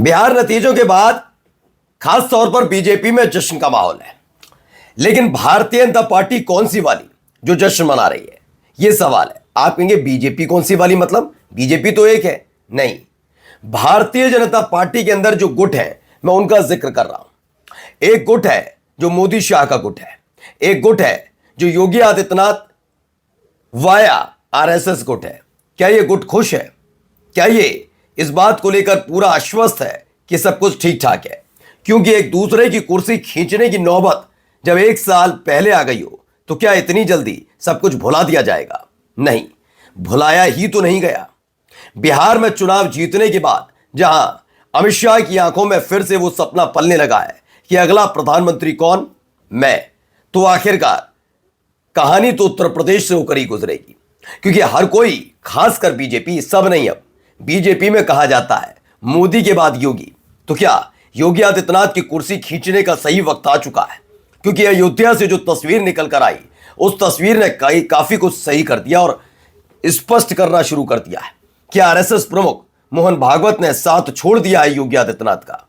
बिहार नतीजों के बाद खास तौर पर बीजेपी में जश्न का माहौल है। लेकिन भारतीय जनता पार्टी कौन सी वाली जो जश्न मना रही है, यह सवाल है। आप कहेंगे बीजेपी कौन सी वाली, मतलब बीजेपी तो एक है। नहीं, भारतीय जनता पार्टी के अंदर जो गुट है मैं उनका जिक्र कर रहा हूं। एक गुट है जो मोदी शाह का गुट है, एक गुट है जो योगी आदित्यनाथ वाया आरएसएस गुट है। क्या यह गुट खुश है? क्या ये इस बात को लेकर पूरा आश्वस्त है कि सब कुछ ठीक ठाक है? क्योंकि एक दूसरे की कुर्सी खींचने की नौबत जब एक साल पहले आ गई हो तो क्या इतनी जल्दी सब कुछ भुला दिया जाएगा? नहीं, भुलाया ही तो नहीं गया। बिहार में चुनाव जीतने के बाद जहां अमित शाह की आंखों में फिर से वो सपना पलने लगा है कि अगला प्रधानमंत्री कौन? मैं। तो आखिरकार कहानी तो उत्तर प्रदेश से होकर ही गुजरेगी, क्योंकि हर कोई, खासकर बीजेपी, सब नहीं, अब बीजेपी में कहा जाता है मोदी के बाद योगी। तो क्या योगी आदित्यनाथ की कुर्सी खींचने का सही वक्त आ चुका है? क्योंकि अयोध्या से जो तस्वीर निकल कर आई, उस तस्वीर ने काफी कुछ सही कर दिया और स्पष्ट करना शुरू कर दिया है कि आरएसएस प्रमुख मोहन भागवत ने साथ छोड़ दिया है योगी आदित्यनाथ का।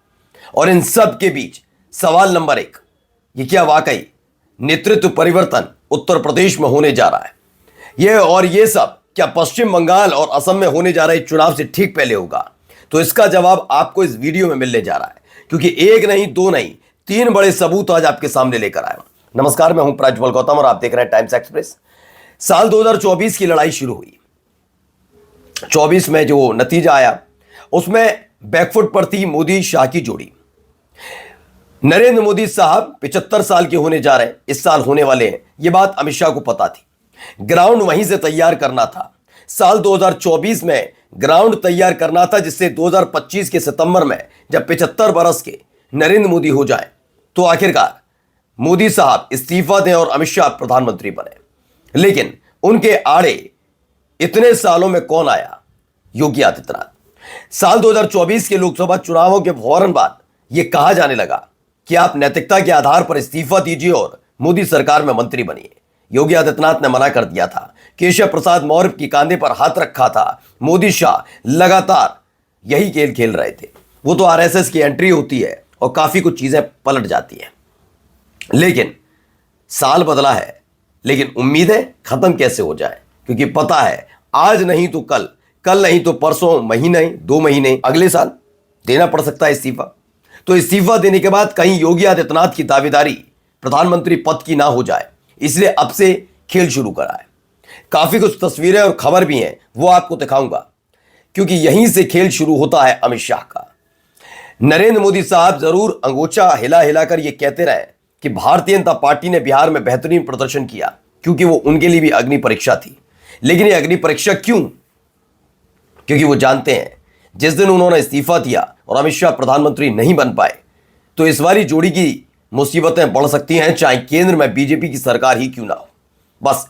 और इन सब के बीच सवाल नंबर 1, ये क्या वाकई नेतृत्व परिवर्तन उत्तर प्रदेश में होने जा रहा है? ये सब क्या पश्चिम बंगाल और असम में होने जा रहे चुनाव से ठीक पहले होगा? तो इसका जवाब आपको इस वीडियो में मिलने जा रहा है, क्योंकि एक नहीं, दो नहीं, 3 बड़े सबूत आज आपके सामने लेकर आया हूं। नमस्कार, मैं हूं प्रज्वल गौतम और आप देख रहे हैं टाइम्स एक्सप्रेस। साल 2024 की लड़ाई शुरू हुई। 24 में जो नतीजा आया उसमें बैकफुट पर थी मोदी शाह की जोड़ी। नरेंद्र मोदी साहब 75 साल के होने जा रहे हैं, इस साल होने वाले हैं, यह बात अमित शाह को पता थी। ग्राउंड वहीं से तैयार करना था। साल 2024 में ग्राउंड तैयार करना था, जिससे 2025 के सितंबर में जब 75 बरस के नरेंद्र मोदी हो जाए तो आखिरकार मोदी साहब इस्तीफा दें और अमित शाह प्रधानमंत्री बने। लेकिन उनके आड़े इतने सालों में कौन आया? योगी आदित्यनाथ। साल 2024 के लोकसभा चुनावों के फौरन बाद यह कहा जाने लगा कि आप नैतिकता के आधार पर इस्तीफा दीजिए और मोदी सरकार में मंत्री बनिए। योगी आदित्यनाथ ने मना कर दिया था। केशव प्रसाद मौर्य की कांधे पर हाथ रखा था। मोदी शाह लगातार यही खेल खेल रहे थे। वो तो आरएसएस की एंट्री होती है और काफी कुछ चीजें पलट जाती हैं। लेकिन साल बदला है, लेकिन उम्मीदें खत्म कैसे हो जाए? क्योंकि पता है आज नहीं तो कल, कल नहीं तो परसों, महीने, 2 महीने, अगले साल देना पड़ सकता है इस्तीफा। तो इस्तीफा देने के बाद कहीं योगी आदित्यनाथ की दावेदारी प्रधानमंत्री पद की ना हो जाए, इसलिए अब से खेल शुरू करा है। काफी कुछ तस्वीरें और खबर भी हैं, वो आपको दिखाऊंगा, क्योंकि यहीं से खेल शुरू होता है अमित शाह का। नरेंद्र मोदी साहब जरूर अंगोछा हिला हिलाकर ये कहते रहे कि भारतीय जनता पार्टी ने बिहार में बेहतरीन प्रदर्शन किया, क्योंकि वो उनके लिए भी अग्नि परीक्षा थी। लेकिन ये अग्नि परीक्षा क्यों? क्योंकि वो जानते हैं जिस दिन उन्होंने इस्तीफा दिया और अमित शाह प्रधानमंत्री नहीं बन पाए तो इस वाली जोड़ी की मुसीबतें बढ़ सकती हैं, चाहे केंद्र में बीजेपी की सरकार ही क्यों ना हो। बस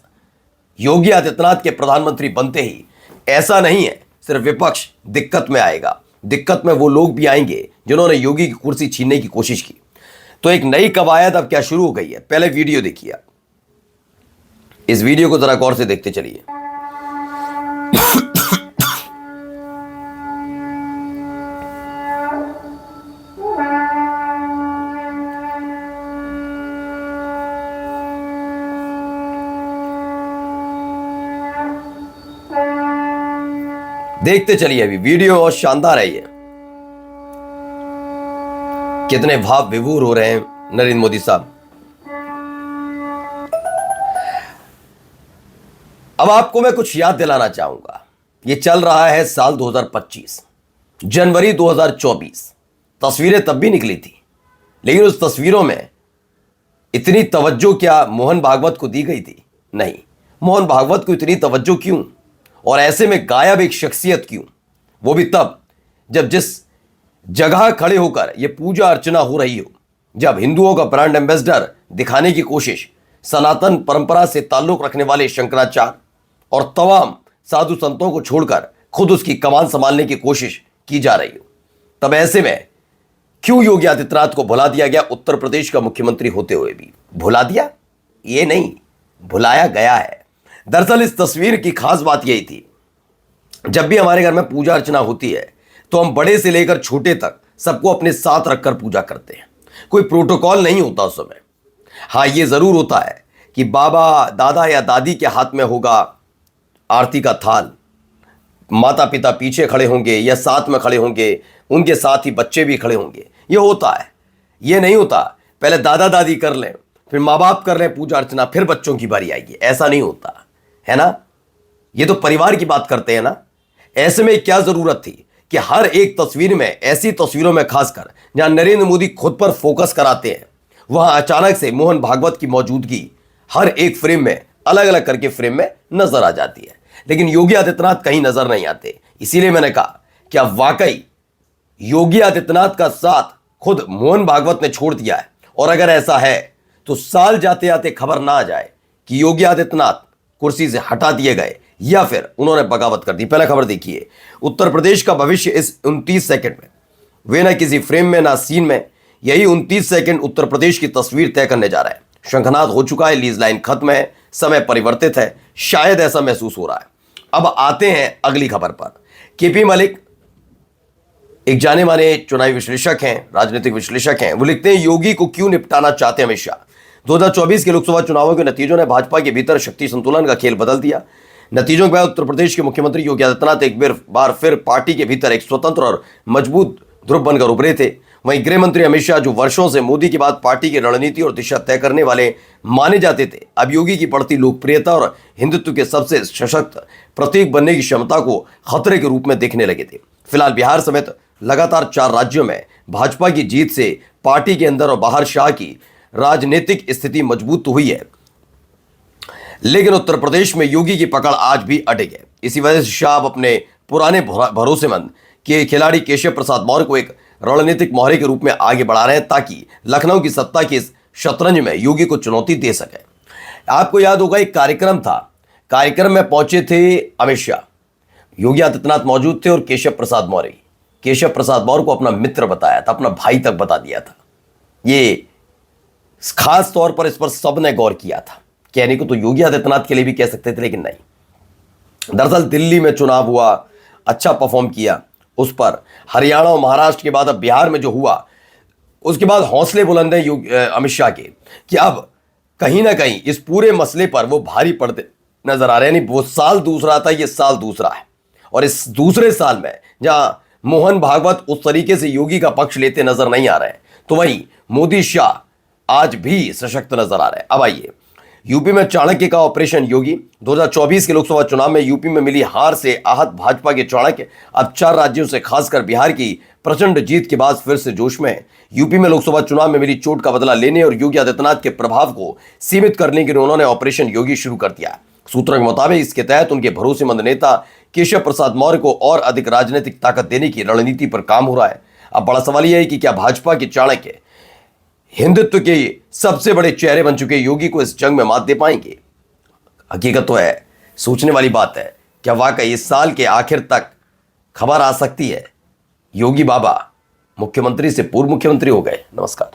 योगी आदित्यनाथ के प्रधानमंत्री बनते ही ऐसा नहीं है सिर्फ विपक्ष दिक्कत में आएगा, दिक्कत में वो लोग भी आएंगे जिन्होंने योगी की कुर्सी छीनने की कोशिश की। तो एक नई कवायद अब क्या शुरू हो गई है? पहले वीडियो देखिए। इस वीडियो को जरा गौर से देखते चलिए। देखते चलिए, अभी वीडियो और शानदार है। ये कितने भाव विभोर हो रहे हैं नरेंद्र मोदी साहब। अब आपको मैं कुछ याद दिलाना चाहूंगा। ये चल रहा है साल 2025, जनवरी 2024। तस्वीरें तब भी निकली थी, लेकिन उस तस्वीरों में इतनी तवज्जो क्या मोहन भागवत को दी गई थी? नहीं। मोहन भागवत को इतनी तवज्जो क्यों? और ऐसे में गायब एक शख्सियत क्यों? वो भी तब जब जिस जगह खड़े होकर यह पूजा अर्चना हो रही हो, जब हिंदुओं का ब्रांड एम्बेसडर दिखाने की कोशिश सनातन परंपरा से ताल्लुक रखने वाले शंकराचार्य और तमाम साधु संतों को छोड़कर खुद उसकी कमान संभालने की कोशिश की जा रही हो, तब ऐसे में क्यों योगी आदित्यनाथ को भुला दिया गया? उत्तर प्रदेश का मुख्यमंत्री होते हुए भी भुला दिया? ये नहीं, भुलाया गया है। दरअसल इस तस्वीर की खास बात यही थी, जब भी हमारे घर में पूजा अर्चना होती है तो हम बड़े से लेकर छोटे तक सबको अपने साथ रखकर पूजा करते हैं। कोई प्रोटोकॉल नहीं होता उस समय। हाँ, ये जरूर होता है कि बाबा, दादा या दादी के हाथ में होगा आरती का थाल, माता पिता पीछे खड़े होंगे या साथ में खड़े होंगे, उनके साथ ही बच्चे भी खड़े होंगे। ये होता है। ये नहीं होता पहले दादा दादी कर लें, फिर माँ बाप कर लें पूजा अर्चना, फिर बच्चों की बारी आएगी। ऐसा नहीं होता है ना। ये तो परिवार की बात करते हैं ना। ऐसे में क्या जरूरत थी कि हर एक तस्वीर में, ऐसी तस्वीरों में खासकर जहां नरेंद्र मोदी खुद पर फोकस कराते हैं, वहां अचानक से मोहन भागवत की मौजूदगी हर एक फ्रेम में, अलग अलग करके फ्रेम में नजर आ जाती है। लेकिन योगी आदित्यनाथ कहीं नजर नहीं आते। इसीलिए मैंने कहा क्या वाकई योगी आदित्यनाथ का साथ खुद मोहन भागवत ने छोड़ दिया है। और अगर ऐसा है तो साल जाते जाते खबर ना आ जाए कि योगी आदित्यनाथ कुर्सी से हटा दिए गए या फिर उन्होंने बगावत कर दी। पहला खबर देखिए, उत्तर प्रदेश का भविष्य इस 29 सेकंड में। वे ना किसी फ्रेम में ना सीन में, यही 29 सेकंड उत्तर प्रदेश की तस्वीर तय करने जा रहा है। शंखनाद हो चुका है, लीज लाइन खत्म है, समय परिवर्तित है, शायद ऐसा महसूस हो रहा है। अब आते हैं अगली खबर पर। केपी मलिक एक जाने माने चुनावी विश्लेषक हैं, राजनीतिक विश्लेषक हैं। वो लिखते हैं, योगी को क्यों निपटाना चाहते हैं अमित शाह। 2024 के लोकसभा चुनावों के नतीजों ने भाजपा के भीतर शक्ति संतुलन का खेल बदल दिया। नतीजों के बाद उत्तर प्रदेश के मुख्यमंत्री योगी आदित्यनाथ एक बार फिर पार्टी के भीतर एक स्वतंत्र और मजबूत ध्रुव बनकर उभरे थे। वहीं गृह मंत्री अमित शाह, जो वर्षों से मोदी के बाद पार्टी की रणनीति और दिशा तय करने वाले माने जाते थे, अब योगी की बढ़ती लोकप्रियता और हिंदुत्व के सबसे सशक्त प्रतीक बनने की क्षमता को खतरे के रूप में देखने लगे थे। फिलहाल बिहार समेत लगातार 4 राज्यों में भाजपा की जीत से पार्टी के अंदर और बाहर शाह की राजनीतिक स्थिति मजबूत तो हुई है, लेकिन उत्तर प्रदेश में योगी की पकड़ आज भी अटक है। इसी वजह से शाह अपने पुराने भरोसेमंद के खिलाड़ी केशव प्रसाद मौर्य को एक रणनीतिक मोहरे के रूप में आगे बढ़ा रहे हैं, ताकि लखनऊ की सत्ता की इस शतरंज में योगी को चुनौती दे सके। आपको याद होगा एक कार्यक्रम था, कार्यक्रम में पहुंचे थे अमित शाह, योगी आदित्यनाथ मौजूद थे और केशव प्रसाद मौर्य को अपना मित्र बताया था, अपना भाई तक बता दिया था। ये खास तौर पर इस पर सबने गौर किया था। कहने को तो योगी आदित्यनाथ के लिए भी कह सकते थे, लेकिन नहीं। दरअसल दिल्ली में चुनाव हुआ, अच्छा परफॉर्म किया, उस पर हरियाणा और महाराष्ट्र के बाद अब बिहार में जो हुआ, उसके बाद हौसले बुलंद हैं अमित शाह के कि अब कहीं ना कहीं इस पूरे मसले पर वो भारी पड़ते नजर आ रहे हैं। नहीं, वो साल दूसरा था, ये साल दूसरा है। और इस दूसरे साल में जहां मोहन भागवत उस तरीके से योगी का पक्ष लेते नजर नहीं आ रहे हैं, तो वहीं मोदी शाह आज भी सशक्त नजर आ रहे हैं। अब आइए, यूपी में चाणक्य का ऑपरेशन योगी। 2024 के लोकसभा चुनाव में यूपी में मिली हार से आहत भाजपा के चाणक्य अब 4 राज्यों से खासकर बिहार की प्रचंड जीत के बाद फिर से जोश में है। यूपी में लोकसभा चुनाव में मिली चोट का बदला लेने और योगी आदित्यनाथ के प्रभाव को सीमित करने के लिए उन्होंने ऑपरेशन योगी शुरू कर दिया। सूत्रों के मुताबिक इसके तहत उनके भरोसेमंद नेता केशव प्रसाद मौर्य को और अधिक राजनीतिक ताकत देने की रणनीति पर काम हो रहा है। अब बड़ा सवाल यह है कि क्या भाजपा के चाणक्य हिंदुत्व के सबसे बड़े चेहरे बन चुके योगी को इस जंग में मात दे पाएंगे। हकीकत तो है, सोचने वाली बात है, क्या वाकई इस साल के आखिर तक खबर आ सकती है योगी बाबा मुख्यमंत्री से पूर्व मुख्यमंत्री हो गए। नमस्कार।